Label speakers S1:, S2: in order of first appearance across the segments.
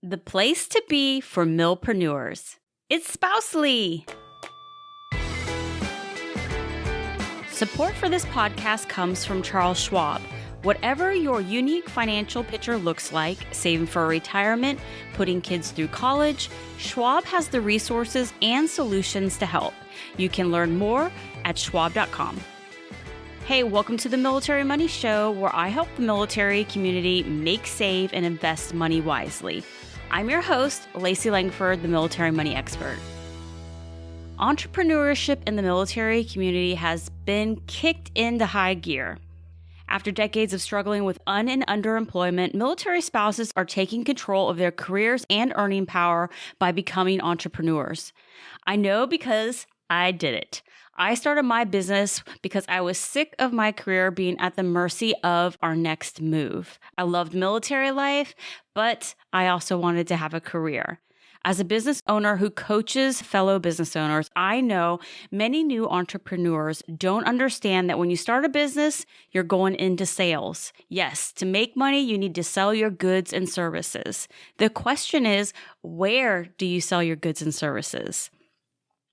S1: the place to be for Milpreneurs. It's Spousely. Support for this podcast comes from Charles Schwab. Whatever your unique financial picture looks like, saving for retirement, putting kids through college, Schwab has the resources and solutions to help. You can learn more at schwab.com. Hey, welcome to the Military Money Show, where I help the military community make, save, and invest money wisely. I'm your host, Lacey Langford, the military money expert. Entrepreneurship in the military community has been kicked into high gear. After decades of struggling with and underemployment, military spouses are taking control of their careers and earning power by becoming entrepreneurs. I know because I did it. I started my business because I was sick of my career being at the mercy of our next move. I loved military life, but I also wanted to have a career. As a business owner who coaches fellow business owners, I know many new entrepreneurs don't understand that when you start a business, you're going into sales. Yes, to make money, you need to sell your goods and services. The question is, where do you sell your goods and services?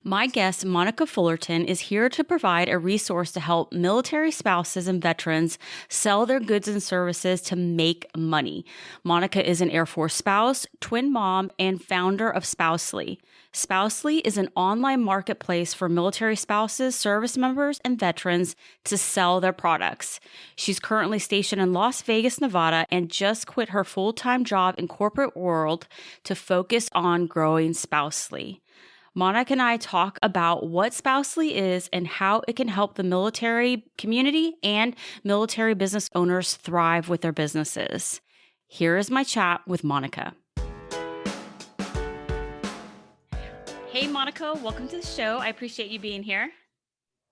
S1: My guest, Monica Fullerton, is here to provide a resource to help military spouses and veterans sell their goods and services to make money. Monica is an Air Force spouse, twin mom, and founder of Spousely. Spousely is an online marketplace for military spouses, service members, and veterans to sell their products. She's currently stationed in Las Vegas, Nevada, and just quit her full-time job in corporate world to focus on growing Spousely. Monica and I talk about what Spousely is and how it can help the military community and military business owners thrive with their businesses. Here is my chat with Monica. Hey, Monica, welcome to the show. I appreciate you being here.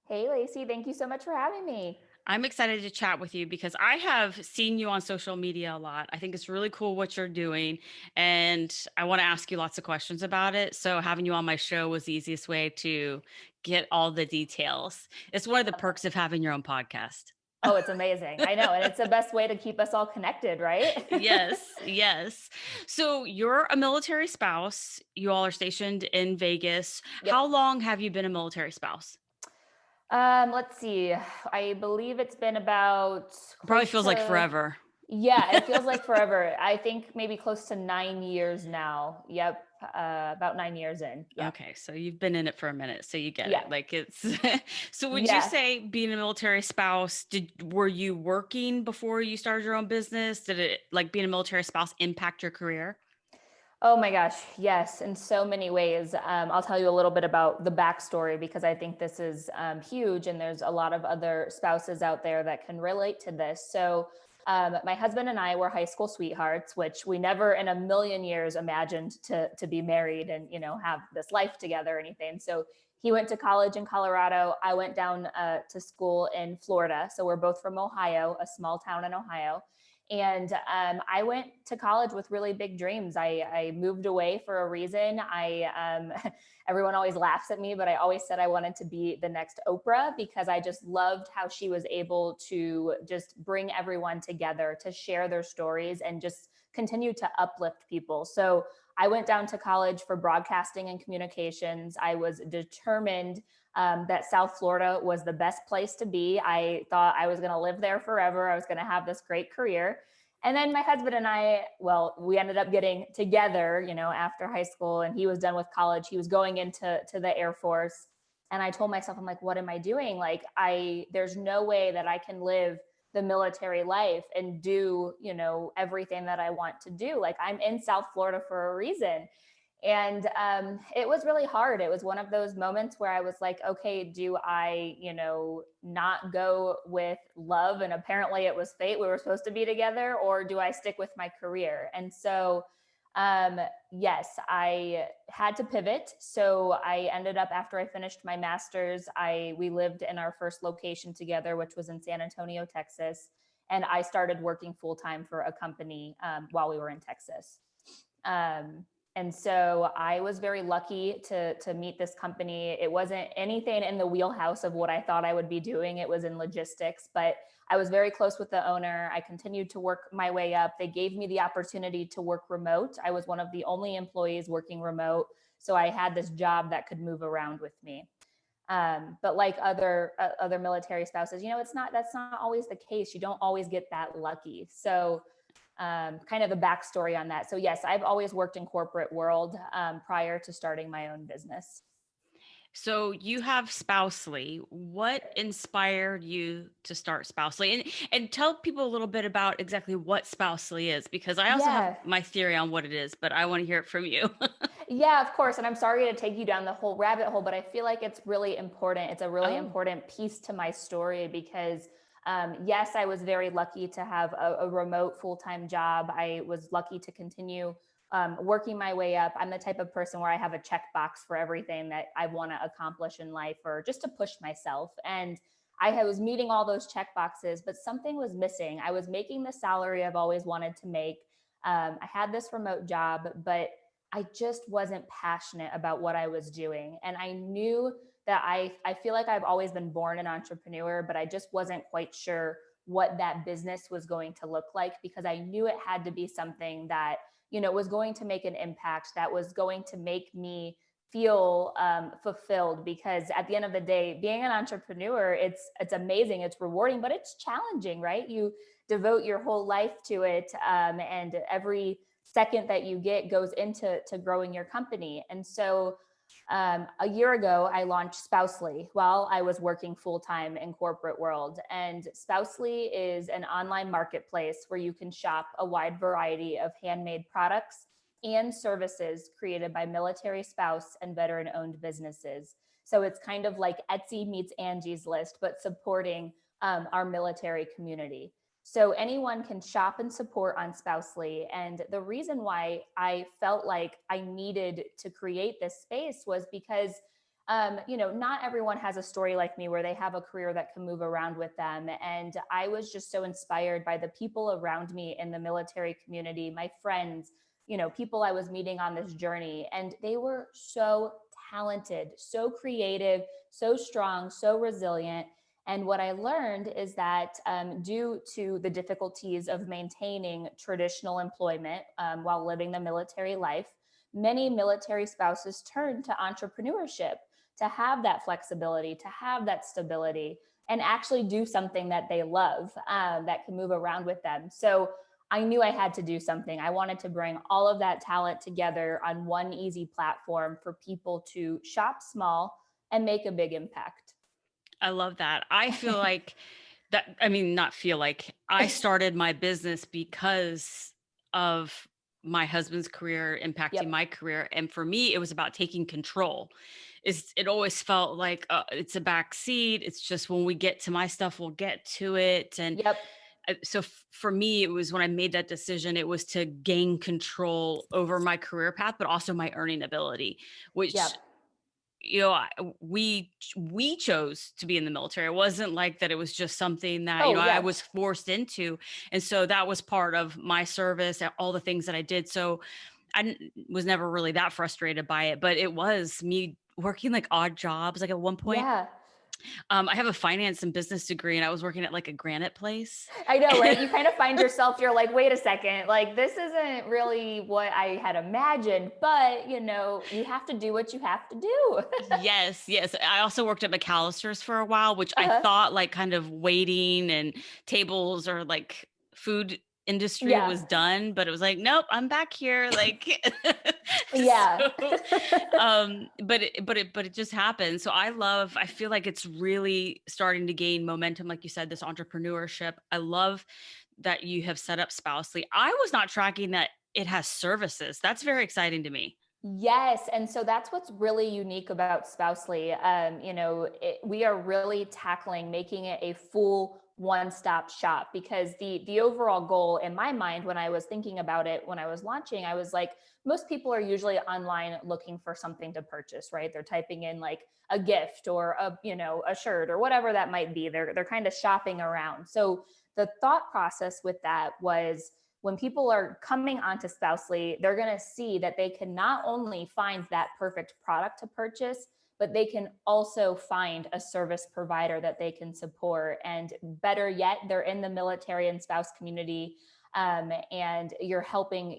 S2: Hey, Lacey, thank you so much for having me.
S1: I'm excited to chat with you because I have seen you on social media a lot. I think it's really cool what you're doing, and I want to ask you lots of questions about it. So having you on my show was the easiest way to get all the details. It's one of the perks of having your own podcast.
S2: Oh, it's amazing. I know. And it's the best way to keep us all connected, right?
S1: Yes. So you're a military spouse. You all are stationed in Vegas.
S2: Yep.
S1: How long have you been a military spouse?
S2: Let's see. I believe it's been about
S1: Probably feels like forever.
S2: Yeah, it feels like forever. I think maybe close to 9 years now. Yep. About 9 years in. Yep.
S1: Okay. So you've been in it for a minute. So you get
S2: Yeah.
S1: it. Like it's, so would you
S2: Yeah.
S1: say being a military spouse, were you working before you started your own business? Did it, like being a military spouse, impact your career?
S2: Oh my gosh, yes, in so many ways. I'll tell you a little bit about the backstory because I think this is huge, and there's a lot of other spouses out there that can relate to this. So, my husband and I were high school sweethearts, which we never in a million years imagined to be married and have this life together or anything. So he went to college in Colorado. I went down to school in Florida. So we're both from Ohio, a small town in Ohio. And I went to college with really big dreams. I moved away for a reason. Everyone always laughs at me, but I always said I wanted to be the next Oprah because I just loved how she was able to just bring everyone together to share their stories and just continue to uplift people. So I went down to college for broadcasting and communications. I was determined that South Florida was the best place to be. I thought I was going to live there forever. I was going to have this great career. And then my husband and I, we ended up getting together, after high school, and he was done with college. He was going into the Air Force. And I told myself, I'm like, what am I doing? Like, there's no way that I can live the military life and do, everything that I want to do. Like, I'm in South Florida for a reason. And it was really hard. It was one of those moments where I was like, okay, do I, not go with love? And apparently it was fate. We were supposed to be together, or do I stick with my career? And so, yes, I had to pivot. So I ended up, after I finished my master's, we lived in our first location together, which was in San Antonio, Texas. And I started working full-time for a company while we were in Texas. And so I was very lucky to meet this company. It wasn't anything in the wheelhouse of what I thought I would be doing. It was in logistics, but I was very close with the owner. I continued to work my way up. They gave me the opportunity to work remote. I was one of the only employees working remote. So I had this job that could move around with me. But like other military spouses, that's not always the case. You don't always get that lucky. So kind of the backstory on that. So yes, I've always worked in corporate world prior to starting my own business.
S1: So you have Spousely. What inspired you to start Spousely? And tell people a little bit about exactly what Spousely is, because I also have
S2: Yeah.
S1: my theory on what it is, but I want to hear it from you.
S2: Yeah, of course. And I'm sorry to take you down the whole rabbit hole, but I feel like it's really important. It's a really
S1: Oh,
S2: important piece to my story because, yes, I was very lucky to have a remote full time job. I was lucky to continue working my way up. I'm the type of person where I have a checkbox for everything that I want to accomplish in life or just to push myself. And was meeting all those check boxes, but something was missing. I was making the salary I've always wanted to make. I had this remote job, but I just wasn't passionate about what I was doing. And I knew that I feel like I've always been born an entrepreneur, but I just wasn't quite sure what that business was going to look like because I knew it had to be something that, was going to make an impact, that was going to make me feel fulfilled. Because at the end of the day, being an entrepreneur, it's amazing, it's rewarding, but it's challenging, right? You devote your whole life to it, and every second that you get goes into growing your company. And so a year ago, I launched Spousely while I was working full time in corporate world. And Spousely is an online marketplace where you can shop a wide variety of handmade products and services created by military spouse and veteran owned businesses. So it's kind of like Etsy meets Angie's List, but supporting our military community. So anyone can shop and support on Spousely. And the reason why I felt like I needed to create this space was because, not everyone has a story like me where they have a career that can move around with them. And I was just so inspired by the people around me in the military community, my friends, people I was meeting on this journey. And they were so talented, so creative, so strong, so resilient. And what I learned is that due to the difficulties of maintaining traditional employment while living the military life, many military spouses turn to entrepreneurship to have that flexibility, to have that stability, and actually do something that they love that can move around with them. So I knew I had to do something. I wanted to bring all of that talent together on one easy platform for people to shop small and make a big impact.
S1: I love that. I feel like that, I mean, not feel like I started my business because of my husband's career impacting
S2: Yep.
S1: my career. And for me, it was about taking control. It always felt like it's a back seat. It's just when we get to my stuff, we'll get to it. And
S2: Yep.
S1: so for me, it was when I made that decision, it was to gain control over my career path, but also my earning ability, which
S2: Yep.
S1: we chose to be in the military. It wasn't like that. It was just something that,
S2: Oh,
S1: I
S2: yeah.
S1: was forced into. And so that was part of my service, all the things that I did. So was never really that frustrated by it, but it was me working like odd jobs. Like at one point,
S2: Yeah.
S1: I have a finance and business degree and I was working at like a granite place.
S2: I know, right? You kind of find yourself, you're like, wait a second, like this isn't really what I had imagined, but you have to do what you have to do.
S1: Yes, yes. I also worked at McAllister's for a while, which I
S2: Uh-huh.
S1: thought like kind of waiting and tables or like food industry
S2: Yeah.
S1: was done, but it was like, nope, I'm back here. Like,
S2: Yeah.
S1: so, but it just happened. So I feel like it's really starting to gain momentum. Like you said, this entrepreneurship. I love that you have set up Spousely. I was not tracking that it has services. That's very exciting to me.
S2: Yes. And so that's what's really unique about Spousely. We are really tackling making it a full one-stop shop because the overall goal in my mind when I was thinking about it when I was launching, I was like, most people are usually online looking for something to purchase, right? They're typing in like a gift or a shirt or whatever that might be. They're kind of shopping around. So the thought process with that was when people are coming onto Spousely, they're going to see that they can not only find that perfect product to purchase, but they can also find a service provider that they can support. And better yet, they're in the military and spouse community. And you're helping,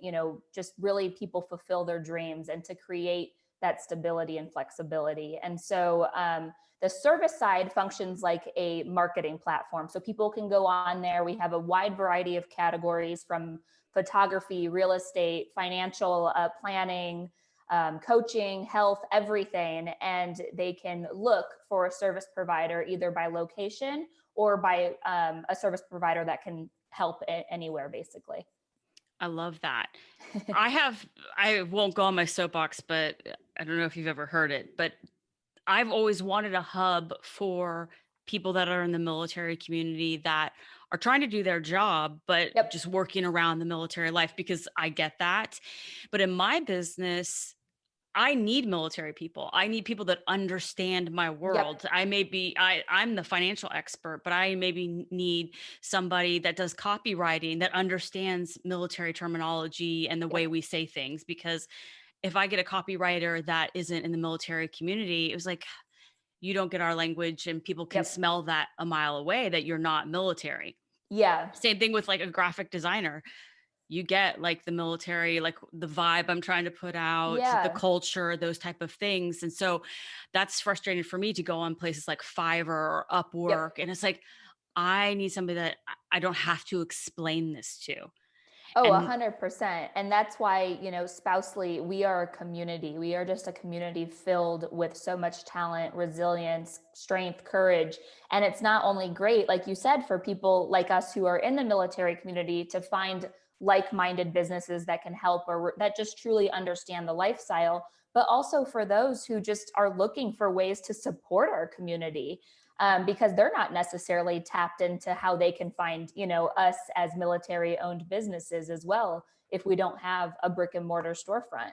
S2: just really people fulfill their dreams and to create that stability and flexibility. And so the service side functions like a marketing platform. So people can go on there. We have a wide variety of categories from photography, real estate, financial planning, coaching, health, everything. And they can look for a service provider either by location or by a service provider that can help anywhere, basically.
S1: I love that. I won't go on my soapbox, but I don't know if you've ever heard it, but I've always wanted a hub for people that are in the military community that are trying to do their job, but
S2: Yep.
S1: just working around the military life, because I get that. But in my business, I need military people. I need people that understand my world.
S2: Yep.
S1: I'm the financial expert, but I maybe need somebody that does copywriting, that understands military terminology and the way
S2: Yep.
S1: we say things. Because if I get a copywriter that isn't in the military community, it was like, you don't get our language, and people can
S2: Yep.
S1: smell that a mile away that you're not military.
S2: Yeah.
S1: Same thing with like a graphic designer. You get like the military, like the vibe I'm trying to put out, the
S2: Yeah.
S1: culture, those type of things. And so that's frustrating for me to go on places like Fiverr or Upwork.
S2: Yep.
S1: And it's like, I need somebody that I don't have to explain this to.
S2: Oh,
S1: And
S2: 100%. And that's why, Spousely, we are a community. We are just a community filled with so much talent, resilience, strength, courage. And it's not only great, like you said, for people like us who are in the military community to find like-minded businesses that can help or that just truly understand the lifestyle, but also for those who just are looking for ways to support our community. Because they're not necessarily tapped into how they can find, us as military owned businesses as well, if we don't have a brick and mortar storefront.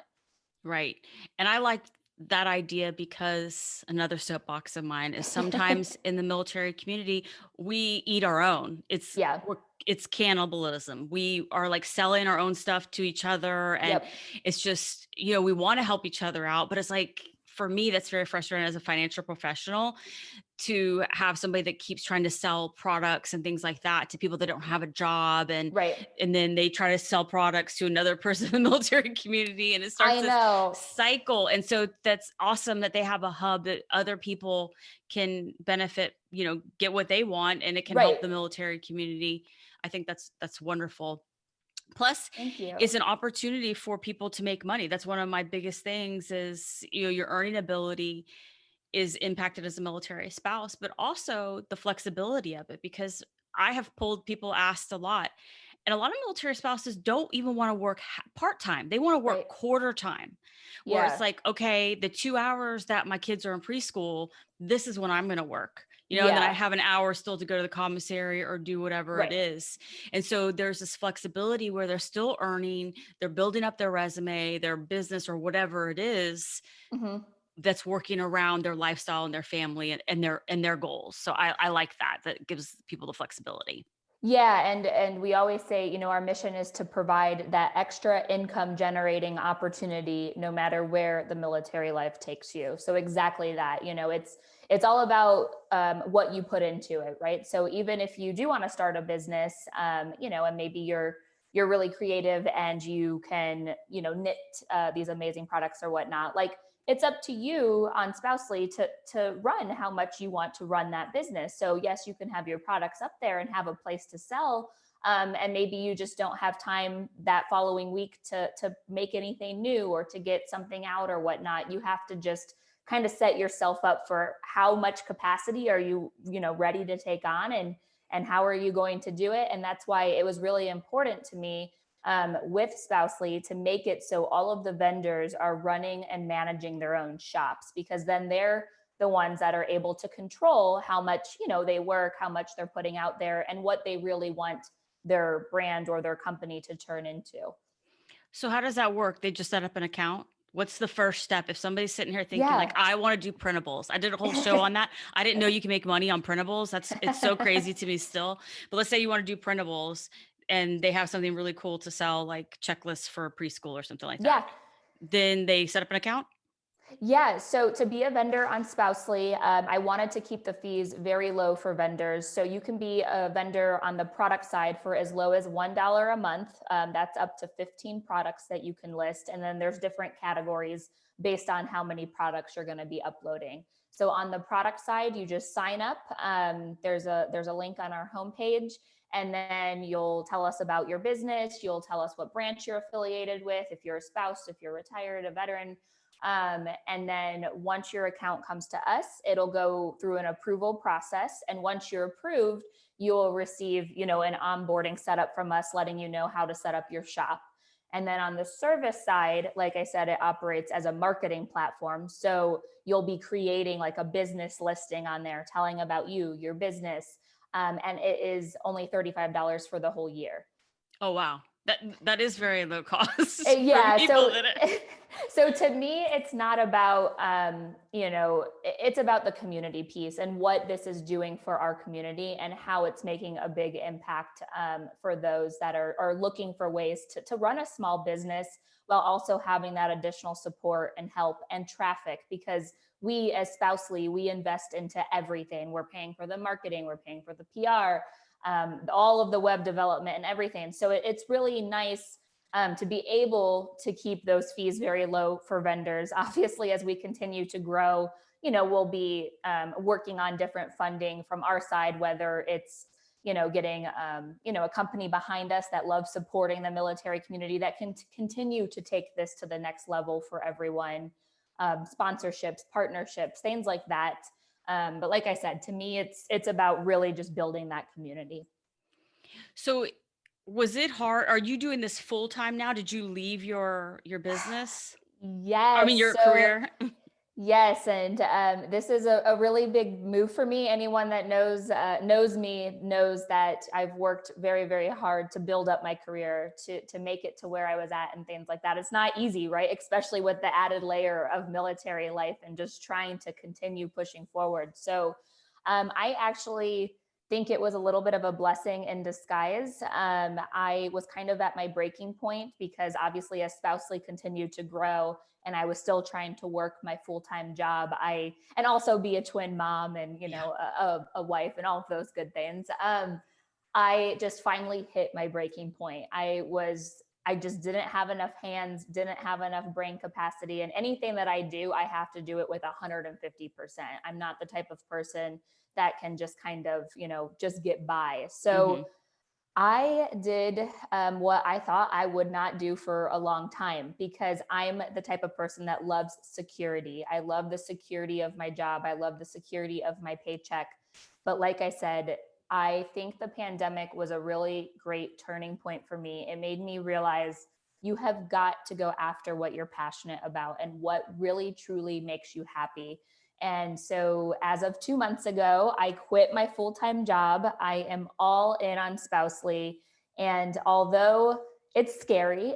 S1: right. And I like that idea because another soapbox of mine is sometimes in the military community, we eat our own.
S2: Yeah.
S1: It's cannibalism. We are like selling our own stuff to each other. And
S2: Yep.
S1: it's just, we want to help each other out, but it's like, for me, that's very frustrating as a financial professional to have somebody that keeps trying to sell products and things like that to people that don't have a job, and
S2: Right.
S1: then they try to sell products to another person in the military community, and it starts
S2: I
S1: this
S2: know.
S1: cycle. And so that's awesome that they have a hub that other people can benefit, get what they want, and it can help
S2: Right.
S1: the military community. I think that's wonderful. Plus,
S2: Thank you.
S1: it's an opportunity for people to make money. That's one of my biggest things is, your earning ability is impacted as a military spouse, but also the flexibility of it, because I have pulled people asked a lot. And a lot of military spouses don't even want to work part-time. They want to work
S2: Right.
S1: quarter time, where it's
S2: Yeah.
S1: like, okay, the 2 hours that my kids are in preschool, this is when I'm going to work, and then I
S2: Yeah.
S1: have an hour still to go to the commissary or do whatever it
S2: Right.
S1: is. And so there's this flexibility where they're still earning, they're building up their resume, their business, or whatever it is
S2: Hmm.
S1: that's working around their lifestyle and their family and their goals. So I like that gives people the flexibility.
S2: Yeah, and we always say, our mission is to provide that extra income generating opportunity no matter where the military life takes you. So exactly that, it's all about what you put into it, right? So even if you do want to start a business, and maybe you're really creative and you can, knit these amazing products or whatnot, like it's up to you on Spousely to run how much you want to run that business. So yes, you can have your products up there and have a place to sell. And maybe you just don't have time that following week to make anything new or to get something out or whatnot. You have to just kind of set yourself up for how much capacity are you, ready to take on, and how are you going to do it. And that's why it was really important to me with Spousely to make it so all of the vendors are running and managing their own shops, because then they're the ones that are able to control how much, they work, how much they're putting out there, and what they really want their brand or their company to turn into.
S1: So how does that work? They just set up an account? What's the first step if somebody's sitting here thinking like,
S2: Yeah.
S1: I want to do printables? I did a whole show on that. I didn't know you can make money on printables. It's so crazy to me still. But let's say you want to do printables. and they have something really cool to sell, like checklists for preschool or something like that.
S2: Yeah.
S1: Then they set up an account?
S2: Yeah, so to be a vendor on Spousely, I wanted to keep the fees very low for vendors. So you can be a vendor on the product side for as low as $1 a month. That's up to 15 products that you can list. And then there's different categories based on how many products you're going to be uploading. So on the product side, you just sign up. There's a link on our homepage, and then you'll tell us about your business. You'll tell us what branch you're affiliated with, if you're a spouse, if you're retired, a veteran. And then once your account comes to us, it'll go through an approval process. And once you're approved, you'll receive, an onboarding setup from us, letting you know how to set up your shop. And then on the service side, like I said, it operates as a marketing platform. So you'll be creating like a business listing on there, telling about you, your business. And it is only $35 for the whole year.
S1: Oh, wow. That is very low cost for
S2: Yeah.
S1: people
S2: So,
S1: that
S2: so to me, it's not about, it's about the community piece and what this is doing for our community and how it's making a big impact for those that are looking for ways to run a small business while also having that additional support and help and traffic, because we as Spousely, we invest into everything. We're paying for the marketing, we're paying for the PR, all of the web development and everything. So it's really nice to be able to keep those fees very low for vendors. Obviously, as we continue to grow, we'll be working on different funding from our side, whether it's, getting, a company behind us that loves supporting the military community that can continue to take this to the next level for everyone, sponsorships, partnerships, things like that. But like I said, to me, it's about really just building that community.
S1: So was it hard? Are you doing this full time now? Did you leave your business? I mean,
S2: Yes.
S1: your
S2: So
S1: career?
S2: yes, and this is a really big move for me. Anyone that knows me knows that I've worked very, very hard to build up my career to make it to where I was at and things like that. It's not easy, right? Especially with the added layer of military life and just trying to continue pushing forward. So I actually think it was a little bit of a blessing in disguise. I was kind of at my breaking point because obviously as Spousely continued to grow and I was still trying to work my full-time job, and also be a twin mom and,
S1: Yeah.
S2: a wife and all of those good things. I just finally hit my breaking point. I just didn't have enough hands, didn't have enough brain capacity. And anything that I do, I have to do it with 150%. I'm not the type of person that can just kind of, just get by. So
S1: Mhm.
S2: I did what I thought I would not do for a long time, because I'm the type of person that loves security. I love the security of my job. I love the security of my paycheck. But like I said, I think the pandemic was a really great turning point for me. It made me realize you have got to go after what you're passionate about and what really truly makes you happy. And so as of 2 months ago, I quit my full-time job. I am all in on Spousely. And although it's scary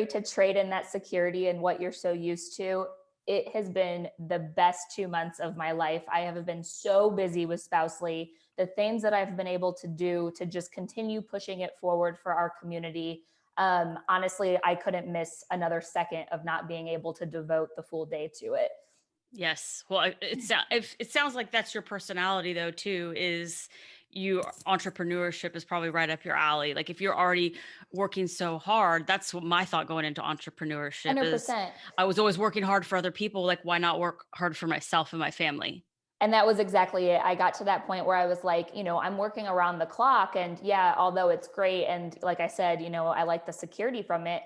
S2: to trade in that security and what you're so used to. It has been the best 2 months of my life. I have been so busy with Spousely. The things that I've been able to do to just continue pushing it forward for our community. Honestly, I couldn't miss another second of not being able to devote the full day to it.
S1: Yes. Well, it sounds like that's your personality though too, is entrepreneurship is probably right up your alley. Like if you're already working so hard, that's what my thought going into entrepreneurship is.
S2: 100%.
S1: I was always working hard for other people. Like why not work hard for myself and my family?
S2: And that was exactly it. I got to that point where I was like, I'm working around the clock. And yeah, although it's great. And like I said, I like the security from it.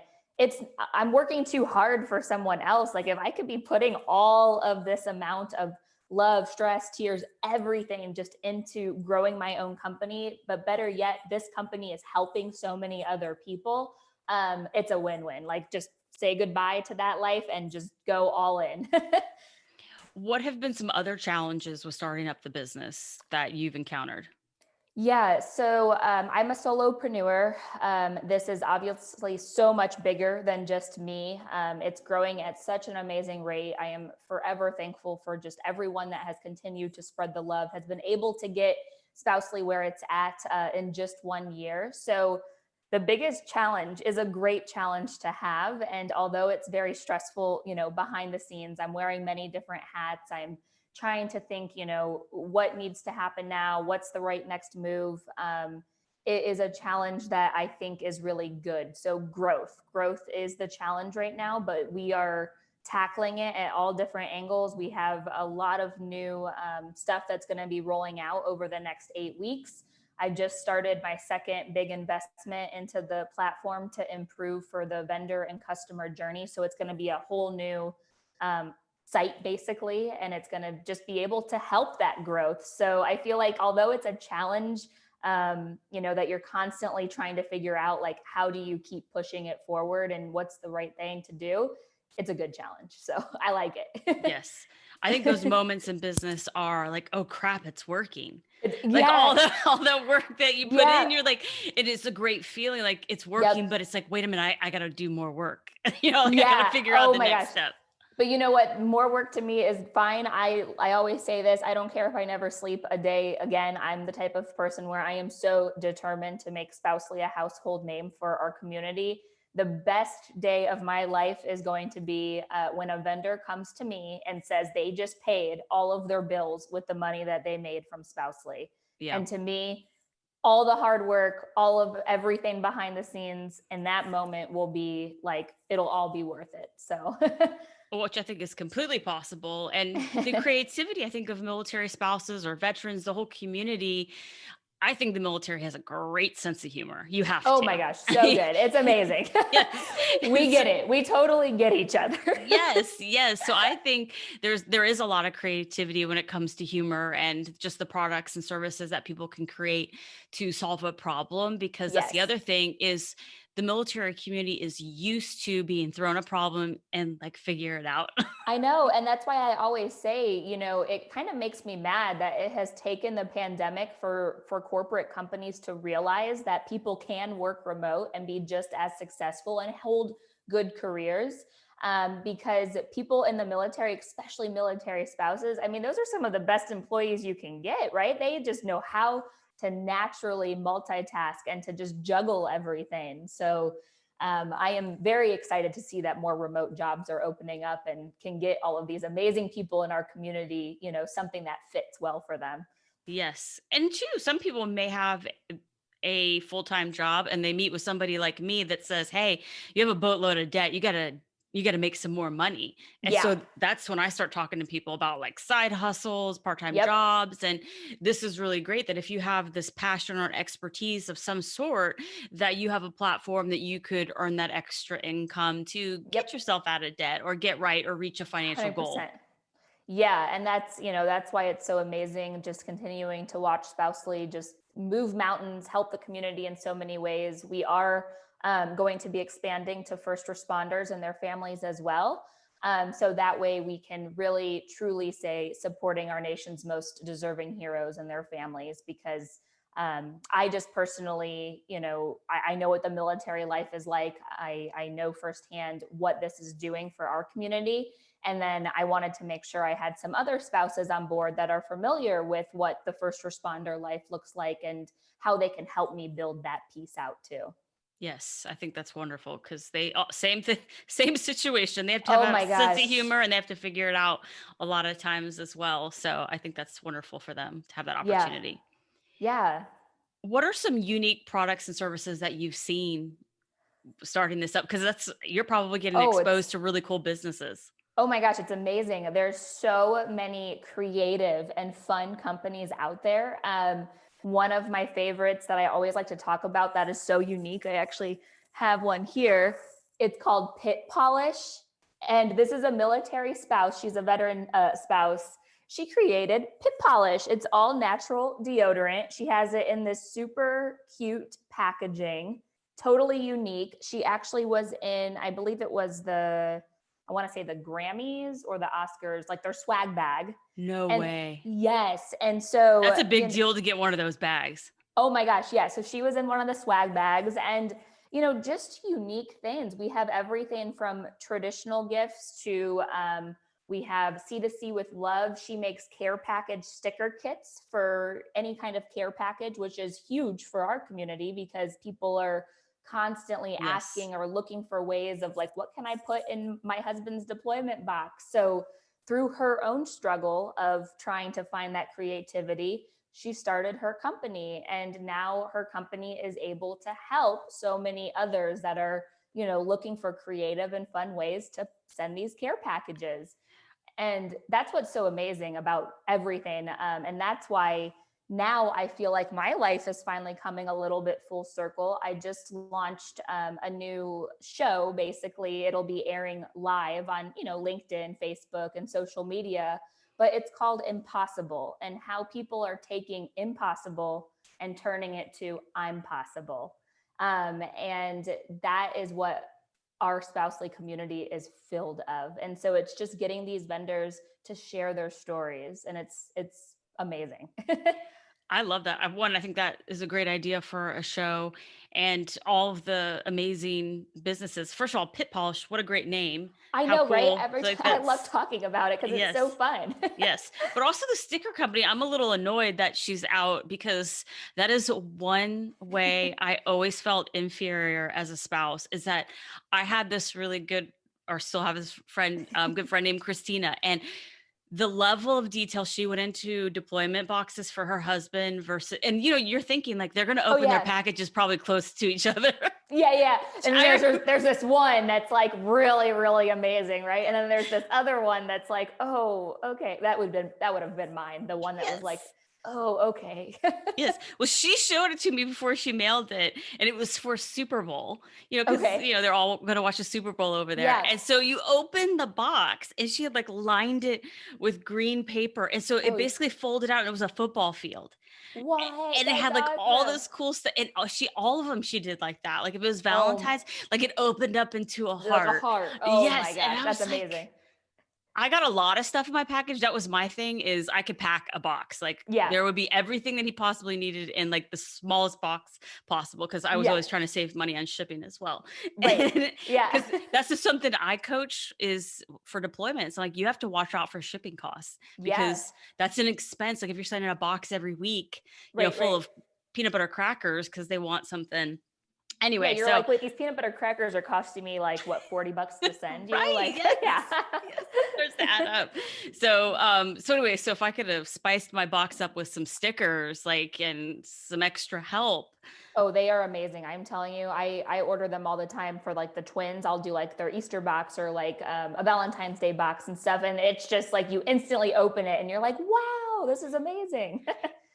S2: I'm working too hard for someone else. Like if I could be putting all of this amount of love, stress, tears, everything just into growing my own company, but better yet, this company is helping so many other people. It's a win-win. Like just say goodbye to that life and just go all in.
S1: What have been some other challenges with starting up the business that you've encountered?
S2: Yeah, so I'm a solopreneur. This is obviously so much bigger than just me. It's growing at such an amazing rate. I am forever thankful for just everyone that has continued to spread the love, has been able to get Spousely where it's at in just 1 year. So The biggest challenge is a great challenge to have. And although it's very stressful, behind the scenes, I'm wearing many different hats. I'm trying to think, what needs to happen now? What's the right next move? It is a challenge that I think is really good. So growth is the challenge right now, but we are tackling it at all different angles. We have a lot of new stuff that's going to be rolling out over the next 8 weeks. I just started my second big investment into the platform to improve for the vendor and customer journey. So it's going to be a whole new site basically, and it's going to just be able to help that growth. So I feel like although it's a challenge, that you're constantly trying to figure out like, how do you keep pushing it forward and what's the right thing to do? It's a good challenge. So I like it.
S1: Yes. I think those moments in business are like, oh crap, it's working. Like
S2: Yeah.
S1: all the work that you put in,
S2: Yeah.
S1: you're like, it is a great feeling. Like it's working,
S2: Yep.
S1: but it's like, wait a minute, I got to do more work. Like I got to
S2: Yeah.
S1: figure out
S2: Oh
S1: the
S2: my
S1: next
S2: gosh.
S1: step.
S2: But you know what? More work to me is fine. I always say this. I don't care if I never sleep a day again. I'm the type of person where I am so determined to make Spousely a household name for our community. The best day of my life is going to be when a vendor comes to me and says they just paid all of their bills with the money that they made from Spousely.
S1: Yeah.
S2: And to me, all the hard work, all of everything behind the scenes in that moment will be like, it'll all be worth it. So
S1: Which I think is completely possible. And the creativity, I think, of military spouses or veterans, the whole community, I think the military has a great sense of humor. You have
S2: Oh
S1: to.
S2: my gosh, so good. It's amazing.
S1: Yes.
S2: We get it. We totally get each other.
S1: Yes, yes. So I think there is a lot of creativity when it comes to humor and just the products and services that people can create to solve a problem, because that's the
S2: Yes.
S1: other thing is the military community is used to being thrown a problem and like figure it out.
S2: I know. And that's why I always say, it kind of makes me mad that it has taken the pandemic for corporate companies to realize that people can work remote and be just as successful and hold good careers. Because people in the military, especially military spouses, I mean, those are some of the best employees you can get, right? They just know how to naturally multitask and to just juggle everything. So I am very excited to see that more remote jobs are opening up and can get all of these amazing people in our community, something that fits well for them.
S1: Yes. And two, some people may have a full-time job and they meet with somebody like me that says, "Hey, you have a boatload of debt. You got to make some more money." And
S2: Yeah.
S1: so that's when I start talking to people about like side hustles, part-time
S2: Yep.
S1: jobs, and this is really great that if you have this passion or expertise of some sort, that you have a platform that you could earn that extra income to get
S2: Yep.
S1: yourself out of debt or get right or reach a financial goal.
S2: 100%. Yeah. And that's why it's so amazing just continuing to watch Spousely just move mountains, help the community in so many ways. We are going to be expanding to first responders and their families as well. So that way we can really truly say supporting our nation's most deserving heroes and their families, because I just personally, I know what the military life is like. I know firsthand what this is doing for our community. And then I wanted to make sure I had some other spouses on board that are familiar with what the first responder life looks like and how they can help me build that piece out too.
S1: Yes, I think that's wonderful because they same thing, same situation. They have to have
S2: Oh
S1: a
S2: my
S1: sense of
S2: gosh.
S1: humor and they have to figure it out a lot of times as well. So I think that's wonderful for them to have that
S2: Yeah.
S1: opportunity.
S2: Yeah.
S1: What are some unique products and services that you've seen starting this up? Because that's you're probably getting
S2: Oh, it's
S1: exposed to really cool businesses.
S2: Oh my gosh, it's amazing. There's so many creative and fun companies out there. One of my favorites that I always like to talk about that is so unique. I actually have one here. It's called Pit Polish. And this is a military spouse. She's a veteran spouse. She created Pit Polish. It's all natural deodorant. She has it in this super cute packaging, totally unique. She actually was in, I believe it was I want to say the Grammys or the Oscars, like their swag bag.
S1: No
S2: And
S1: way.
S2: yes. And so,
S1: That's a big deal to get one of those bags.
S2: oh my gosh. Yeah. So she was in one of the swag bags and, just unique things. We have everything from traditional gifts to, we have C2C with Love. She makes care package sticker kits for any kind of care package, which is huge for our community because people are constantly
S1: Yes.
S2: asking or looking for ways of like, what can I put in my husband's deployment box? So through her own struggle of trying to find that creativity, she started her company, and now her company is able to help so many others that are, looking for creative and fun ways to send these care packages. And that's what's so amazing about everything. And that's why now I feel like my life is finally coming a little bit full circle. I just launched a new show. Basically, it'll be airing live on, LinkedIn, Facebook, and social media, but it's called Impossible, and how people are taking impossible and turning it to I'm possible. And that is what our spousely community is filled of. And so it's just getting these vendors to share their stories, and it's amazing.
S1: I love that. I think that is a great idea for a show, and all of the amazing businesses. First of all, Pit Polish, what a great name.
S2: I
S1: How
S2: know, right?
S1: cool.
S2: Every
S1: Like
S2: time I love
S1: that's
S2: talking about it because it's so
S1: yes.
S2: fun.
S1: Yes. But also the sticker company, I'm a little annoyed that she's out, because that is one way I always felt inferior as a spouse, is that I had this really good, or still have this friend, good friend named Christina. And the level of detail she went into deployment boxes for her husband versus, and you're thinking like they're going to
S2: Oh
S1: open their
S2: yeah.
S1: packages probably close to each other.
S2: Yeah, yeah. And then
S1: I,
S2: there's this one that's like really, really amazing, right? And then there's this other one that's like, oh, okay, that would have been mine. The one that was like,
S1: yes.
S2: oh, okay.
S1: Yes. Well, she showed it to me before she mailed it, and it was for Super Bowl, because,
S2: Okay.
S1: they're all going to watch the Super Bowl over there.
S2: Yes.
S1: And so you open the box, and she had like lined it with green paper. And so it
S2: Oh,
S1: basically folded out, and it was a football field.
S2: what?
S1: And it
S2: That's
S1: had like all
S2: awesome.
S1: this cool stuff. And all of them she did like that. Like if it was
S2: Oh,
S1: Valentine's, like it opened up into a
S2: like a
S1: heart.
S2: heart. Oh my
S1: Yes. And
S2: gosh,
S1: I
S2: that's
S1: was like,
S2: amazing.
S1: I got a lot of stuff in my package. That was my thing, is I could pack a box. Like
S2: Yeah.
S1: there would be everything that he possibly needed in like the smallest box possible, because I was
S2: Yeah.
S1: always trying to save money on shipping as well.
S2: Right.
S1: And
S2: Yeah.
S1: because that's just something I coach is for deployments. Like you have to watch out for shipping costs,
S2: Yeah.
S1: because that's an expense. Like if you're sending a box every week,
S2: Right,
S1: full
S2: right.
S1: of peanut butter crackers because they want something.
S2: Yeah,
S1: Anyway,
S2: you're
S1: so
S2: like, wait, these peanut butter crackers are costing me like what, $40 to send you?
S1: right.
S2: Like,
S1: Yes.
S2: yeah.
S1: Yes. It starts to add up. So anyway, so if I could have spiced my box up with some stickers, like, and some extra help.
S2: Oh, they are amazing. I'm telling you, I order them all the time for like the twins. I'll do like their Easter box or like a Valentine's Day box and stuff. And it's just like you instantly open it and you're like, wow, this is amazing.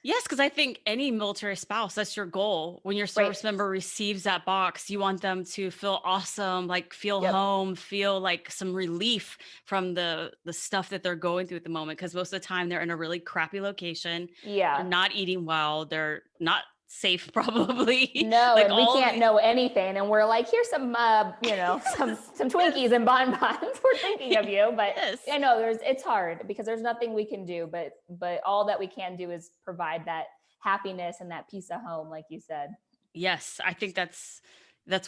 S1: Yes, because I think any military spouse, that's your goal. When your
S2: Right.
S1: service member receives that box, you want them to feel awesome, like feel
S2: Yep.
S1: home, feel like some relief from the stuff that they're going through at the moment. Because most of the time they're in a really crappy location, they're
S2: Yeah.
S1: not eating well, they're not safe, probably.
S2: No,
S1: Like
S2: and we
S1: all of
S2: can't
S1: the
S2: know anything. And we're like, here's some,
S1: yes,
S2: some
S1: yes,
S2: Twinkies and bonbons. We're thinking of you, but
S1: yes.
S2: I know it's hard because there's nothing we can do, but all that we can do is provide that happiness and that peace of home, like you said.
S1: Yes, I think that's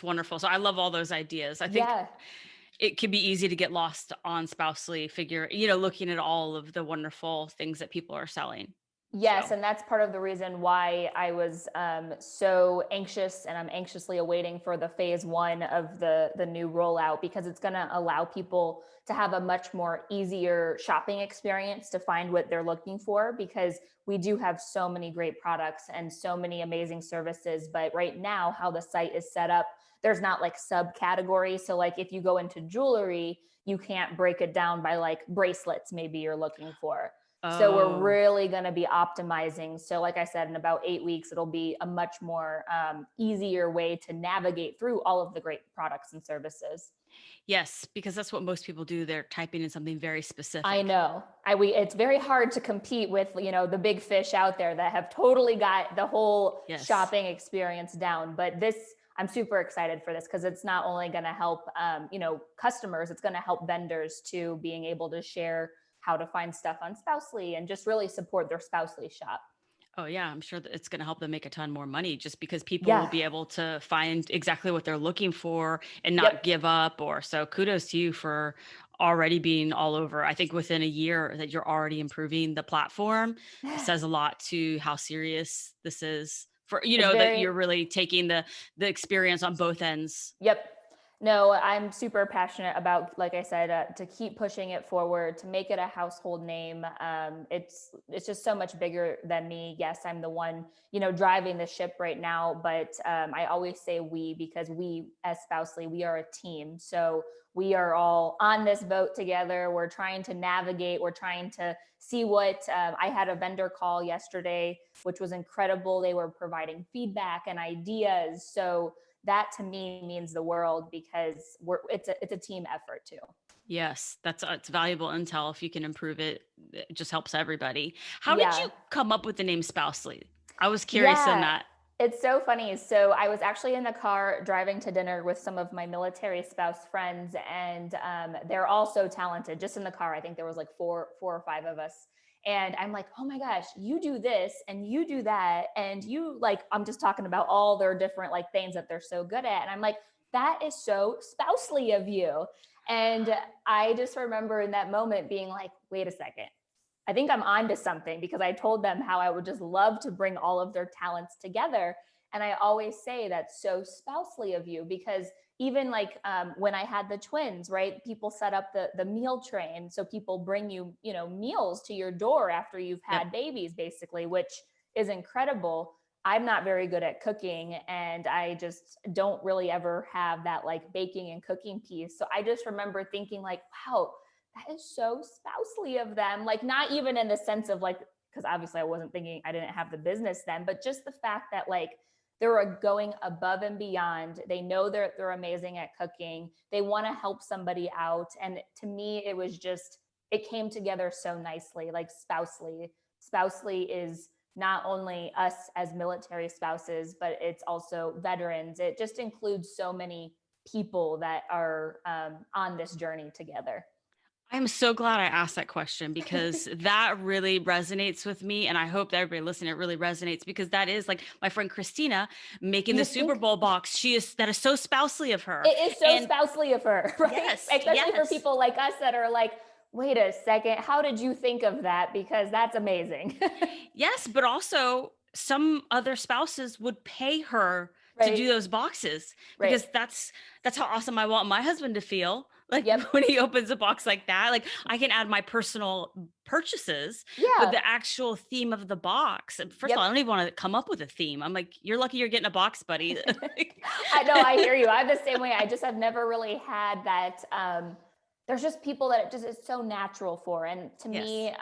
S1: wonderful. So I love all those ideas. I think
S2: Yeah.
S1: it can be easy to get lost on spousely figure, looking at all of the wonderful things that people are selling.
S2: Yes,
S1: So,
S2: and that's part of the reason why I was so anxious, and I'm anxiously awaiting for the phase one of the new rollout, because it's going to allow people to have a much more easier shopping experience to find what they're looking for, because we do have so many great products and so many amazing services. But right now, how the site is set up, there's not like subcategories. So like if you go into jewelry, you can't break it down by like bracelets maybe you're looking for. So we're
S1: oh,
S2: really going to be optimizing. So like I said, in about 8 weeks, it'll be a much more easier way to navigate through all of the great products and services.
S1: yes, because that's what most people do. They're typing in something very
S2: I
S1: specific.
S2: know. It's very hard to compete with, the big fish out there that have totally got the whole
S1: Yes.
S2: shopping experience down. But I'm super excited for this because it's not only going to help, customers, it's going to help vendors too, being able to share how to find stuff on Spousely and just really support their Spousely shop.
S1: Oh yeah, I'm sure that it's going to help them make a ton more money, just because people will
S2: Yeah.
S1: be able to find exactly what they're looking for and not
S2: Yep.
S1: give up. Or so kudos to you for already being all over. I think within a year that you're already improving the platform, it says a lot to how serious this is for,
S2: It's
S1: that you're
S2: very,
S1: really taking the experience on both ends.
S2: yep. No, I'm super passionate about, like I said, to keep pushing it forward, to make it a household name. It's just so much bigger than me. Yes, I'm the one, driving the ship right now, but I always say we, because we, as Spousely, we are a team. So we are all on this boat together. We're trying to navigate. We're trying to see what. I had a vendor call yesterday, which was incredible. They were providing feedback and ideas. So that to me means the world, because it's a team effort too.
S1: Yes, it's valuable intel. If you can improve it, it just helps everybody. How did you
S2: Yeah.
S1: come up with the name Spousely? I was curious in
S2: Yeah.
S1: that.
S2: It's so funny. So I was actually in the car driving to dinner with some of my military spouse friends, and they're all so talented. Just in the car, I think there was like four or five of us. And I'm like, oh my gosh, you do this and you do that, and you like, I'm just talking about all their different like things that they're so good at. And I'm like, that is so spousely of you. And I just remember in that moment being like, wait a second, I think I'm onto something, because I told them how I would just love to bring all of their talents together. And I always say that's so spousely of you, because even like when I had the twins, right? People set up the meal train. So people bring you, meals to your door after you've
S1: Yep.
S2: had babies, basically, which is incredible. I'm not very good at cooking, and I just don't really ever have that like baking and cooking piece. So I just remember thinking like, wow, that is so spousely of them. Like, not even in the sense of like, because obviously I wasn't thinking, I didn't have the business then, but just the fact that like they're going above and beyond. They know they're amazing at cooking. They want to help somebody out. And to me, it was just, it came together so nicely, like spousely. Spousely is not only us as military spouses, but it's also veterans. It just includes so many people that are on this journey together.
S1: I'm so glad I asked that question, because that really resonates with me. And I hope that everybody listening, it really resonates, because that is like my friend Christina making
S2: You
S1: the
S2: just
S1: Super
S2: think
S1: Bowl box. That is so spousely of her.
S2: it is so
S1: And
S2: spousely of her, right?
S1: yes,
S2: Especially for
S1: yes.
S2: people like us that are like, wait a second, how did you think of that? Because that's amazing.
S1: Yes, but also some other spouses would pay her to
S2: Right,
S1: do those boxes,
S2: right.
S1: because that's how awesome I want my husband to feel. Like
S2: Yep.
S1: when he opens a box like that, like I can add my personal purchases, but
S2: Yeah.
S1: the actual theme of the box. First of
S2: Yep.
S1: all, I don't even want to come up with a theme. I'm like, you're lucky you're getting a box, buddy.
S2: I know, I hear you. I'm the same way. I just have never really had that. There's just people that it just is so natural for. And to
S1: Yes.
S2: me,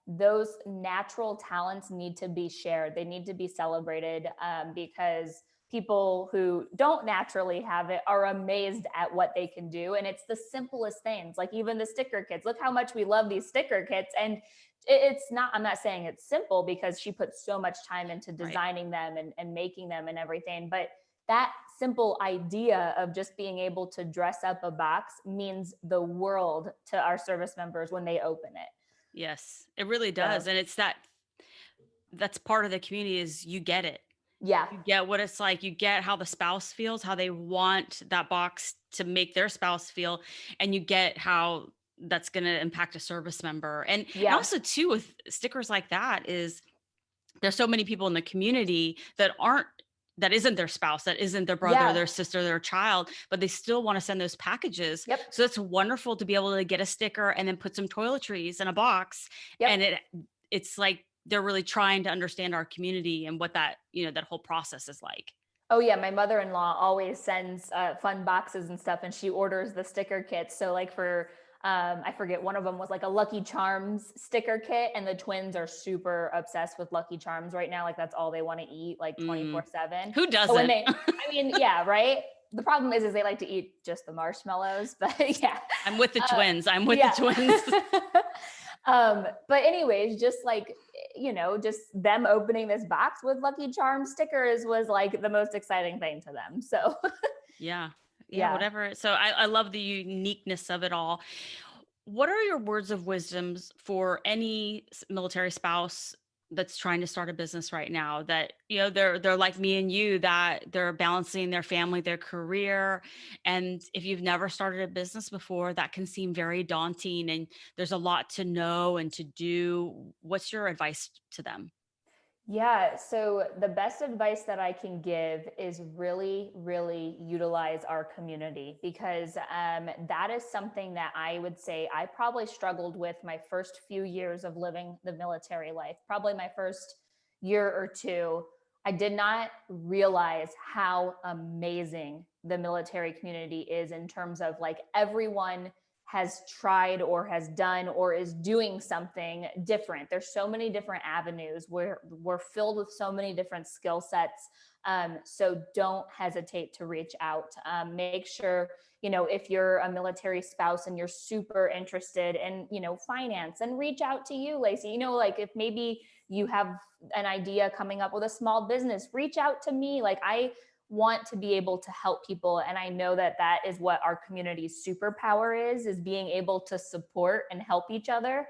S2: those natural talents need to be shared. They need to be celebrated, because people who don't naturally have it are amazed at what they can do. And it's the simplest things, like even the sticker kits. Look how much we love these sticker kits. And it's not, I'm not saying it's simple, because she puts so much time into
S1: Right.
S2: designing them and making them and everything. But that simple idea of just being able to dress up a box means the world to our service members when they open it.
S1: Yes, it really
S2: So
S1: does. And that's part of the community, is you get it.
S2: yeah,
S1: You get what it's like. You get how the spouse feels, how they want that box to make their spouse feel, and you get how that's going to impact a service member. And
S2: yeah,
S1: also too, with stickers like that, is there's so many people in the community that isn't their spouse, that isn't their brother,
S2: yeah,
S1: their sister, their child, but they still want to send those packages.
S2: yep,
S1: So it's wonderful to be able to get a sticker and then put some toiletries in a box.
S2: yep.
S1: And it's like they're really trying to understand our community and what that whole process is like.
S2: Oh yeah, my mother-in-law always sends fun boxes and stuff, and she orders the sticker kits. So like for I forget, one of them was like a Lucky Charms sticker kit, and the twins are super obsessed with Lucky Charms right now. Like that's all they want to eat, like
S1: Mm.
S2: 24/7.
S1: Who
S2: So when
S1: doesn't?
S2: I mean, yeah, right. The problem is they like to eat just the marshmallows, but yeah,
S1: I'm with the
S2: uh,
S1: twins. I'm with the
S2: yeah.
S1: twins.
S2: But anyways, just like, just them opening this box with Lucky Charms stickers was like the most exciting thing to them. So
S1: Yeah. Yeah,
S2: yeah.
S1: whatever. So I love the uniqueness of it all. What are your words of wisdoms for any military spouse that's trying to start a business right now, that they're like me and you, that they're balancing their family, their career, and if you've never started a business before, that can seem very daunting, and there's a lot to know and to do. What's your advice to them?
S2: Yeah. So the best advice that I can give is really, really utilize our community, because that is something that I would say I probably struggled with my first few years of living the military life. Probably my first year or two, I did not realize how amazing the military community is, in terms of like everyone has tried or has done or is doing something different. There's so many different avenues where we're filled with so many different skill sets. So don't hesitate to reach out. Make sure, if you're a military spouse and you're super interested in, finance, and reach out to you, Lacey. Like if maybe you have an idea coming up with a small business, reach out to me. Like I want to be able to help people, and I know that that is what our community's superpower is being able to support and help each other.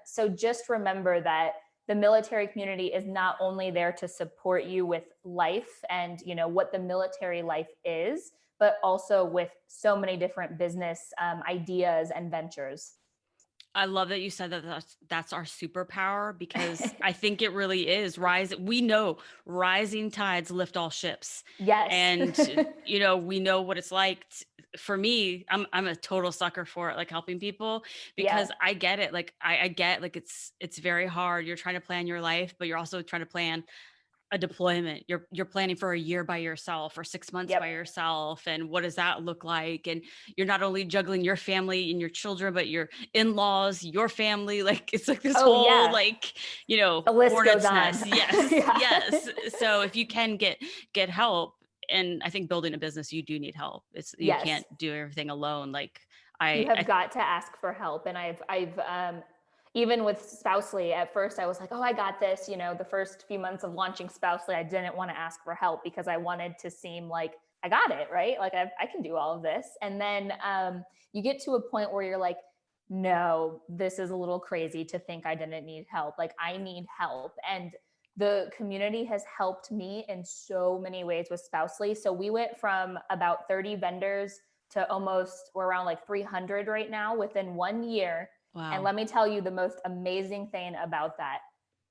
S2: So just remember that the military community is not only there to support you with life and what the military life is, but also with so many different business ideas and ventures.
S1: I love that you said that that's our superpower, because I think it really is. We know rising tides lift all ships.
S2: Yes.
S1: And we know what it's like. For me, I'm a total sucker for it, like helping people,
S2: Yeah.
S1: because I get it. Like I get, like it's very hard. You're trying to plan your life, but you're also trying to plan a deployment. You're planning for a year by yourself or 6 months by
S2: Yep.
S1: yourself. And what does that look like? And you're not only juggling your family and your children, but your in-laws, your family. Like it's like this
S2: Oh
S1: whole
S2: yeah.
S1: like,
S2: The list goes
S1: hornet's
S2: on.
S1: nest. Yes.
S2: Yeah.
S1: Yes. So if you can get help, and I think building a business, you do need help. You
S2: Yes.
S1: can't do everything alone. Like
S2: You
S1: I
S2: have got to ask for help. And I've even with Spousely, at first I was like, oh, I got this. The first few months of launching Spousely, I didn't want to ask for help because I wanted to seem like I got it, right? Like I can do all of this. And then you get to a point where you're like, no, this is a little crazy to think I didn't need help. Like I need help. And the community has helped me in so many ways with Spousely. So we went from about 30 vendors to almost, we're around like 300 right now within 1 year. And
S1: wow.
S2: let me tell you the most amazing thing about that.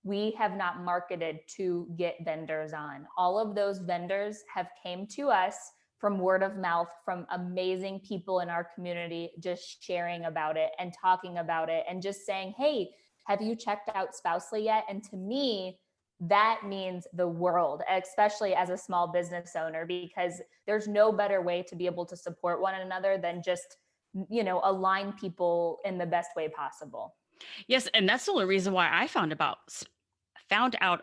S2: We have not marketed to get vendors on. All of those vendors have came to us from word of mouth, from amazing people in our community, just sharing about it and talking about it and just saying, hey, have you checked out Spousely yet? And to me, that means the world, especially as a small business owner, because there's no better way to be able to support one another than just, align people in the best way possible.
S1: Yes, and that's the only reason why I found out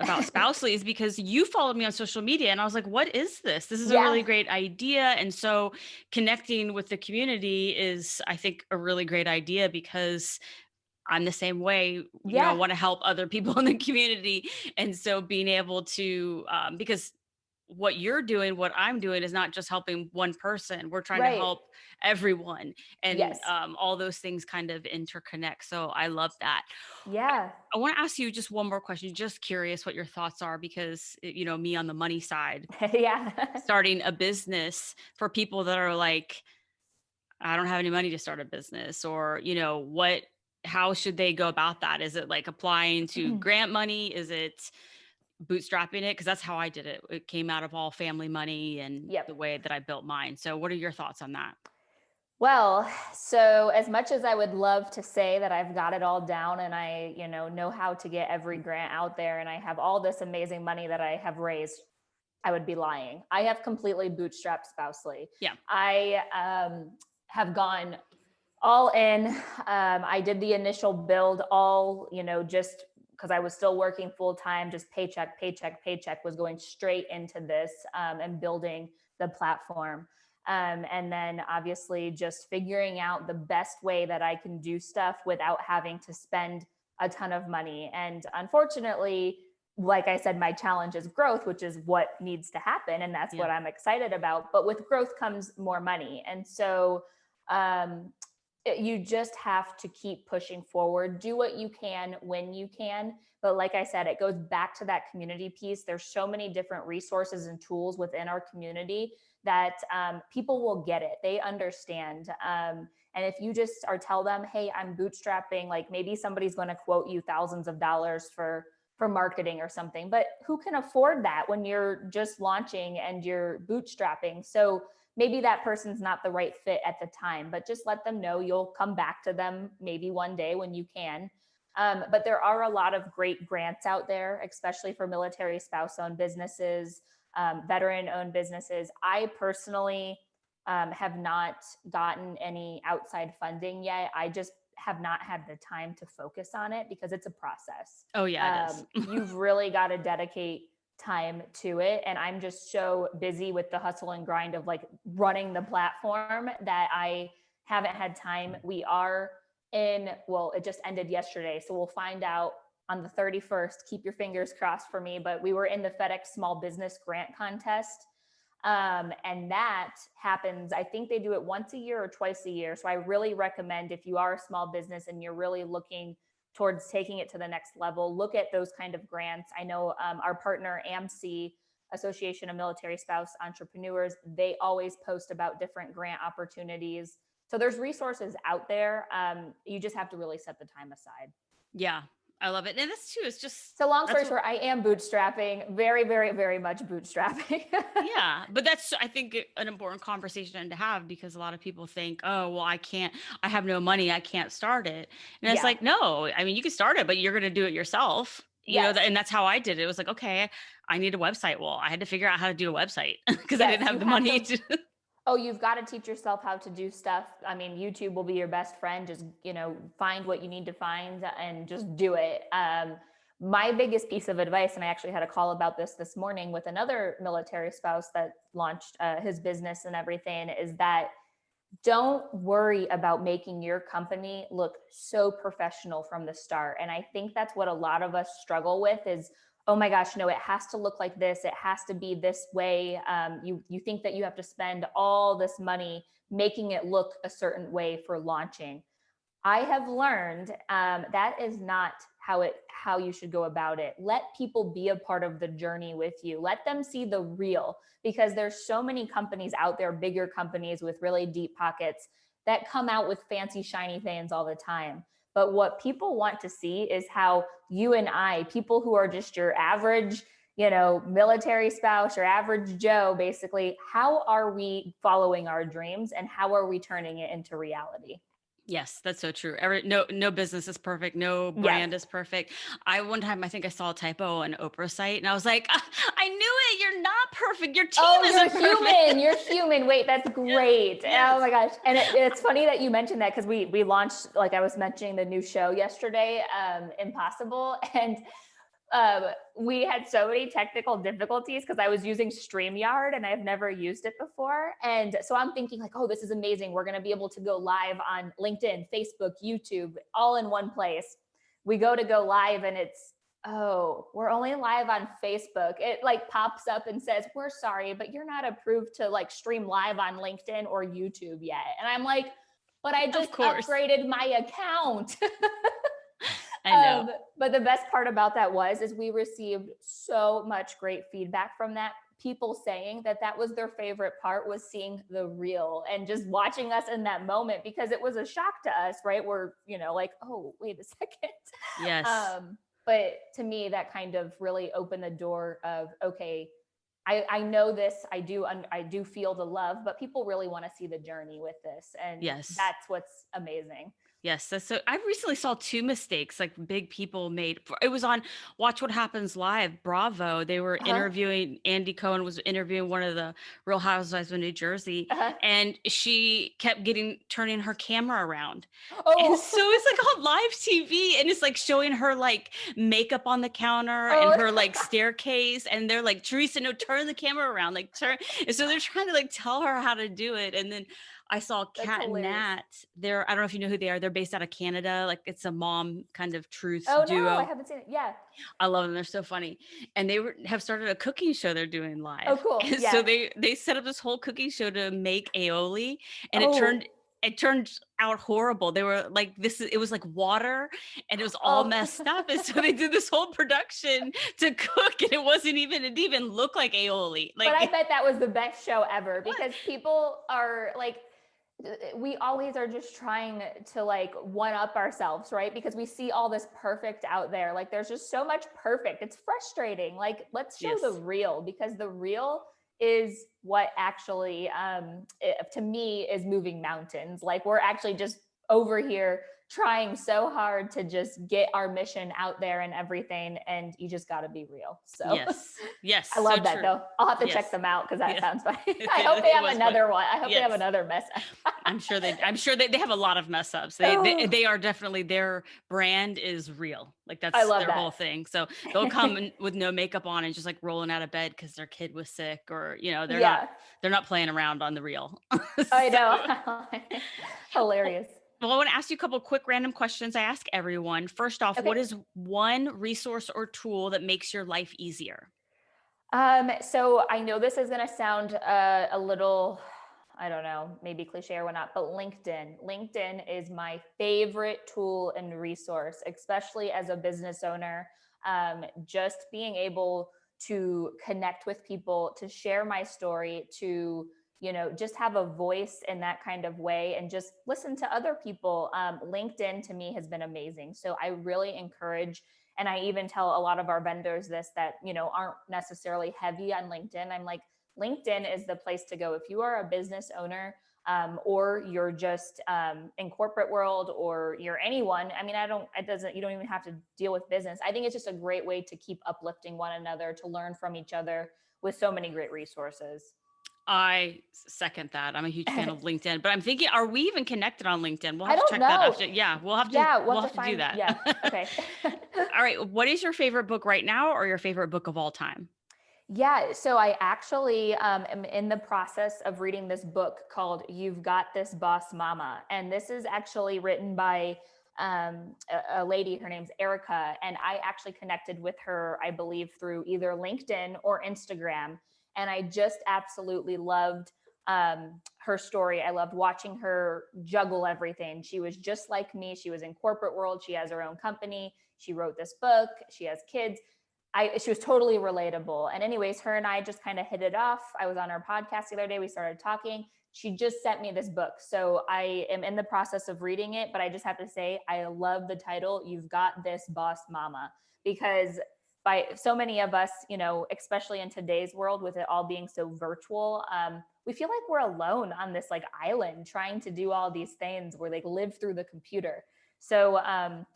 S1: about Spousely, is because you followed me on social media, and I was like, what is this? This is a
S2: Yeah.
S1: really great idea. And so connecting with the community is, I think, a really great idea, because I'm the same way. I
S2: Yeah.
S1: want to help other people in the community. And so being able to, because what you're doing, what I'm doing is not just helping one person. We're trying to
S2: Right.
S1: help everyone. And
S2: Yes.
S1: all those things kind of interconnect. So I love that.
S2: Yeah.
S1: I want to ask you just one more question. Just curious what your thoughts are, because, me on the money side,
S2: Yeah.
S1: starting a business, for people that are like, I don't have any money to start a business, or, how should they go about that? Is it like applying to grant money? Is it bootstrapping it? Cause that's how I did it. It came out of all family money and
S2: Yep.
S1: the way that I built mine. So what are your thoughts on that?
S2: Well, so as much as I would love to say that I've got it all down and I, know how to get every grant out there and I have all this amazing money that I have raised, I would be lying. I have completely bootstrapped Spousely.
S1: Yeah.
S2: I have gone all in. I did the initial build all, just because I was still working full time, just paycheck, paycheck, paycheck, was going straight into this and building the platform. And then obviously just figuring out the best way that I can do stuff without having to spend a ton of money. And unfortunately, like I said, my challenge is growth, which is what needs to happen. And that's
S1: Yeah.
S2: what I'm excited about. But with growth comes more money. And so um, you just have to keep pushing forward, do what you can when you can. But like I said, it goes back to that community piece. There's so many different resources and tools within our community that people will get it. They understand. And if you just tell them, hey, I'm bootstrapping, like maybe somebody's going to quote you thousands of dollars for for marketing or something, but who can afford that when you're just launching and you're bootstrapping? So maybe that person's not the right fit at the time, but just let them know you'll come back to them maybe one day when you can. But there are a lot of great grants out there, especially for military spouse-owned businesses, veteran-owned businesses. I personally have not gotten any outside funding yet. I just have not had the time to focus on it because it's a process.
S1: Oh yeah, it is.
S2: You've really got to dedicate time to it. And I'm just so busy with the hustle and grind of like running the platform that I haven't had time. We are well, it just ended yesterday. So we'll find out on the 31st. Keep your fingers crossed for me. But we were in the FedEx Small Business Grant Contest. And that happens, I think they do it once a year or twice a year. So I really recommend, if you are a small business and you're really looking towards taking it to the next level, look at those kind of grants. I know our partner AMC, Association of Military Spouse Entrepreneurs, they always post about different grant opportunities. So there's resources out there. You just have to really set the time aside.
S1: Yeah, I love it. And this too is just,
S2: so long story short, I am bootstrapping, very, very, very much bootstrapping.
S1: Yeah. But that's, I think, an important conversation to have, because a lot of people think, oh, well, I have no money, I can't start it. And it's like, no, I mean, you can start it, but you're going to do it yourself. You know, and that's how I did it. It was like, okay, I need a website. Well, I had to figure out how to do a website because I didn't have the money to.
S2: Oh, you've got to teach yourself how to do stuff. I mean, YouTube will be your best friend. Just, find what you need to find and just do it. My biggest piece of advice, and I actually had a call about this morning with another military spouse that launched his business and everything, is that don't worry about making your company look so professional from the start. And I think that's what a lot of us struggle with is, oh my gosh, no, it has to look like this. It has to be this way. You think that you have to spend all this money making it look a certain way for launching. I have learned that is not how you should go about it. Let people be a part of the journey with you. Let them see the real, because there's so many companies out there, bigger companies with really deep pockets, that come out with fancy, shiny things all the time. But what people want to see is how you and I, people who are just your average, military spouse or average Joe, basically, how are we following our dreams and how are we turning it into reality?
S1: Yes, that's so true. No business is perfect. No brand is perfect. One time, I think I saw a typo on Oprah's site and I was like, I knew it. You're not perfect. Your team isn't perfect.
S2: Human. You're human. Wait, that's great. Yes. Oh my gosh. And it's funny that you mentioned that, because we launched, like I was mentioning, the new show yesterday, Impossible. And we had so many technical difficulties because I was using StreamYard and I've never used it before. And so I'm thinking like, oh, this is amazing. We're going to be able to go live on LinkedIn, Facebook, YouTube, all in one place. We go live and it's, oh, we're only live on Facebook. It like pops up and says, we're sorry, but you're not approved to like stream live on LinkedIn or YouTube yet. And I'm like, but I just upgraded my account.
S1: I know.
S2: But the best part about that is we received so much great feedback from that. People saying that was their favorite part, was seeing the real and just watching us in that moment, because it was a shock to us, right? We're, like, oh, wait a second.
S1: Yes.
S2: But to me, that kind of really opened the door of, okay, I know this, I do feel the love, but people really want to see the journey with this. And that's what's amazing.
S1: Yes. So I recently saw two mistakes like big people made. It was on Watch What Happens Live, Bravo. They were interviewing, Andy Cohen was interviewing one of the Real Housewives of New Jersey, and she kept turning her camera around. Oh. And so it's like on live TV, and it's like showing her like makeup on the counter and her like staircase. And they're like, Teresa, no, turn the camera around, like turn. And so they're trying to like tell her how to do it. And then I saw Kat and Nat. I don't know if you know who they are. They're based out of Canada. Like it's a mom kind of truth duo.
S2: Oh no, I haven't seen it. Yeah.
S1: I love them. They're so funny. And they have started a cooking show they're doing live.
S2: Oh, cool.
S1: And so they set up this whole cooking show to make aioli, and it turned out horrible. They were like, it was like water and it was all messed up. And so they did this whole production to cook, and it didn't even look like aioli. Like,
S2: but I bet that was the best show ever, because people are like, we always are just trying to like one up ourselves, right? Because we see all this perfect out there. Like there's just so much perfect. It's frustrating. Like let's show the
S1: Yes.
S2: real, because the real is what actually to me is moving mountains. Like we're actually just over here trying so hard to just get our mission out there and everything, and you just got to be real. So
S1: Yes. Yes.
S2: I
S1: So
S2: love that
S1: true.
S2: though. I'll have to check
S1: Yes.
S2: them out because that
S1: Yeah.
S2: sounds funny. I hope they
S1: It
S2: have
S1: was fun.
S2: another one. I hope they have
S1: Yes.
S2: another mess.
S1: I'm sure they have a lot of mess ups. They are definitely, their brand is real. Like
S2: I
S1: that's
S2: love
S1: their whole
S2: that.
S1: thing. So they'll come with no makeup on and just like rolling out of bed because their kid was sick, or
S2: Yeah,
S1: they're not playing around on the real.
S2: I
S1: So,
S2: know. Hilarious.
S1: well, I want to ask you a couple quick random questions I ask everyone. First off, what
S2: Okay.
S1: is one resource or tool that makes your life easier?
S2: So I know this is going to sound a little, I don't know, maybe cliche or whatnot, but LinkedIn. LinkedIn is my favorite tool and resource, especially as a business owner. Just being able to connect with people, to share my story, to just have a voice in that kind of way, and just listen to other people. LinkedIn to me has been amazing. So I really encourage, and I even tell a lot of our vendors this, that aren't necessarily heavy on LinkedIn. I'm like, LinkedIn is the place to go if you are a business owner, or you're just in corporate world, or you're anyone. I mean, you don't even have to deal with business. I think it's just a great way to keep uplifting one another, to learn from each other with so many great resources.
S1: I second that. I'm a huge fan of LinkedIn, but I'm thinking, are we even connected on LinkedIn? We'll
S2: I
S1: have to
S2: don't
S1: check that
S2: know.
S1: after. Yeah,
S2: We'll
S1: we'll
S2: have
S1: have
S2: to
S1: to do
S2: find.
S1: that.
S2: Yeah. Okay.
S1: All right. What is your favorite book right now, or your favorite book of all time?
S2: Yeah, so I actually am in the process of reading this book called You've Got This Boss Mama. And this is actually written by a lady, her name's Erica. And I actually connected with her, I believe, through either LinkedIn or Instagram. And I just absolutely loved her story. I loved watching her juggle everything. She was just like me. She was in corporate world. She has her own company. She wrote this book. She has kids. She was totally relatable. And anyways, her and I just kind of hit it off. I was on her podcast the other day. We started talking. She just sent me this book. So I am in the process of reading it, but I just have to say, I love the title, You've Got This Boss Mama, because by so many of us, especially in today's world with it all being so virtual, we feel like we're alone on this like island trying to do all these things where they live through the computer. So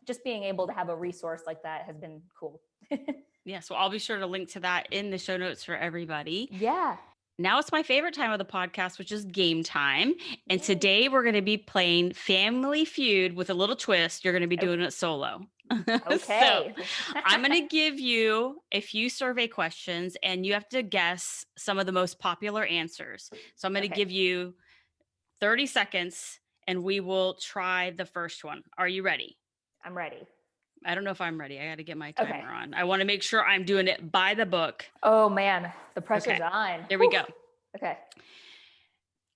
S2: just being able to have a resource like that has been cool.
S1: Yeah, so I'll be sure to link to that in the show notes for everybody.
S2: Yeah.
S1: Now it's my favorite time of the podcast, which is game time. And
S2: Yay.
S1: today we're going to be playing Family Feud with a little twist. You're going to be doing it solo. So
S2: Okay.
S1: I'm going to give you a few survey questions and you have to guess some of the most popular answers. So I'm going to
S2: Okay.
S1: give you 30 seconds and we will try the first one. Are you ready?
S2: I'm ready.
S1: I don't know if I'm ready. I got to get my
S2: Okay.
S1: timer on. I want to make sure I'm doing it by the book.
S2: Oh man, the pressure's
S1: Okay,
S2: on.
S1: here we
S2: Whew.
S1: go.
S2: Okay.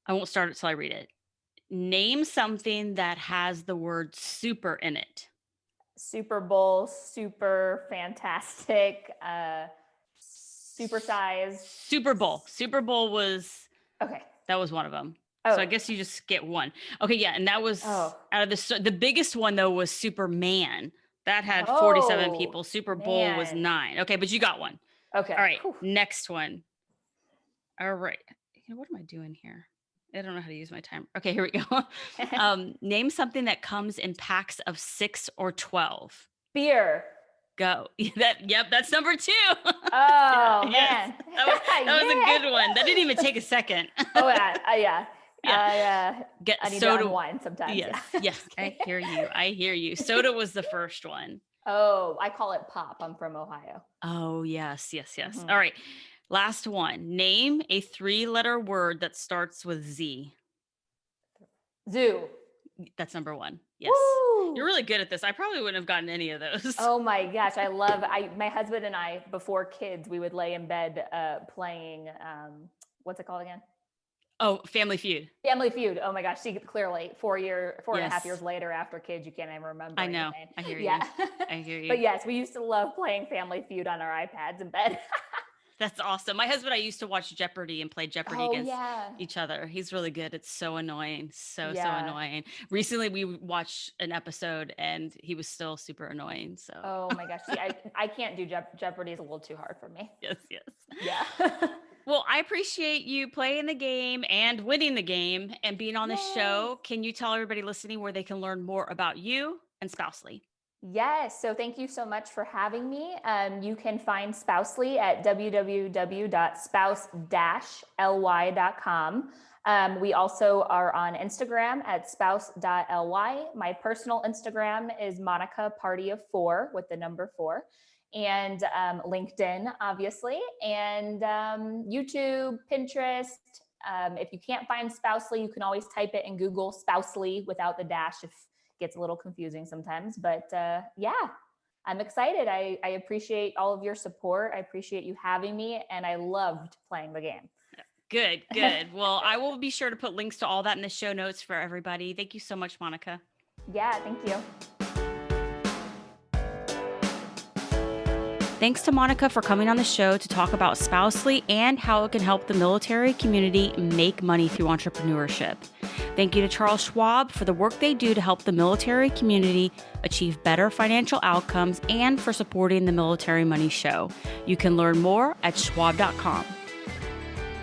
S1: I won't start it till I read it. Name something that has the word super in it.
S2: Super Bowl, super fantastic, super size.
S1: Super Bowl. Super Bowl
S2: Okay.
S1: that was one of them.
S2: Oh.
S1: So I guess you just get one. Okay, yeah, and that was
S2: Oh.
S1: out of the biggest one though was Superman. That had 47
S2: Oh,
S1: people. Super Bowl was
S2: man.
S1: 9. Okay, but you got one.
S2: Okay.
S1: All right,
S2: Whew.
S1: next one. All right. What am I doing here? I don't know how to use my timer. Okay, here we go. Name something that comes in packs of 6 or 12.
S2: Beer.
S1: Go. Yep, that's number 2.
S2: Oh
S1: Yeah, yes.
S2: man.
S1: That was a
S2: Yeah.
S1: good one. That didn't even take a second.
S2: Oh yeah. Yeah.
S1: Yeah.
S2: I need
S1: soda.
S2: to unwind sometimes.
S1: Yes.
S2: Yeah.
S1: Yes. I hear you. I hear you. Soda was the first one.
S2: Oh, I call it pop. I'm from Ohio.
S1: Oh, yes. Yes. Yes.
S2: Mhm.
S1: All right. Last one. Name a 3-letter word that starts with Z.
S2: Zoo.
S1: That's number 1. Yes.
S2: Woo!
S1: You're really good at this. I probably wouldn't have gotten any of those.
S2: Oh my gosh, my husband and I, before kids, we would lay in bed playing, what's it called again?
S1: Oh, Family Feud.
S2: Family Feud. Oh my gosh, see, clearly 4.5 years
S1: Yes.
S2: later after kids, you can't even remember
S1: I know.
S2: anything.
S1: I hear
S2: Yeah.
S1: you. I hear you.
S2: But yes, we used to love playing Family Feud on our iPads in bed.
S1: That's awesome. My husband, I used to watch Jeopardy and play Jeopardy
S2: Oh
S1: against
S2: yeah.
S1: each other. He's really good. It's so annoying. So
S2: Yeah.
S1: annoying. Recently, we watched an episode and he was still super annoying. So,
S2: Oh my gosh. See, I can't do Jeopardy. Is a little too hard for me.
S1: yes.
S2: Yeah.
S1: Well, I appreciate you playing the game and winning the game and being on the show. Can you tell everybody listening where they can learn more about you and Spousely?
S2: Yes. So thank you so much for having me. You can find Spousely at www.spouse-ly.com. We also are on Instagram at spouse.ly. My personal Instagram is Monica Party of 4 with the number 4. And LinkedIn, obviously, and YouTube, Pinterest. If you can't find Spousely, you can always type it in Google, Spousely without the dash if gets a little confusing sometimes, but yeah, I'm excited. I appreciate all of your support. I appreciate you having me, and I loved playing the game.
S1: Good. Well, I will be sure to put links to all that in the show notes for everybody. Thank you so much, Monica.
S2: Yeah, thank you.
S1: Thanks to Monica for coming on the show to talk about Spousely and how it can help the military community make money through entrepreneurship. Thank you to Charles Schwab for the work they do to help the military community achieve better financial outcomes and for supporting the Military Money Show. You can learn more at schwab.com.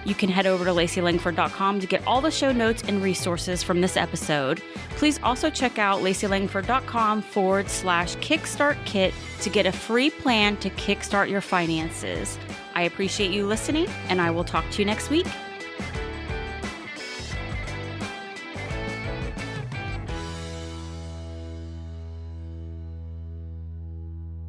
S1: You can head over to LaceyLangford.com to get all the show notes and resources from this episode. Please also check out LaceyLangford.com/Kickstart Kit to get a free plan to kickstart your finances. I appreciate you listening, and I will talk to you next week.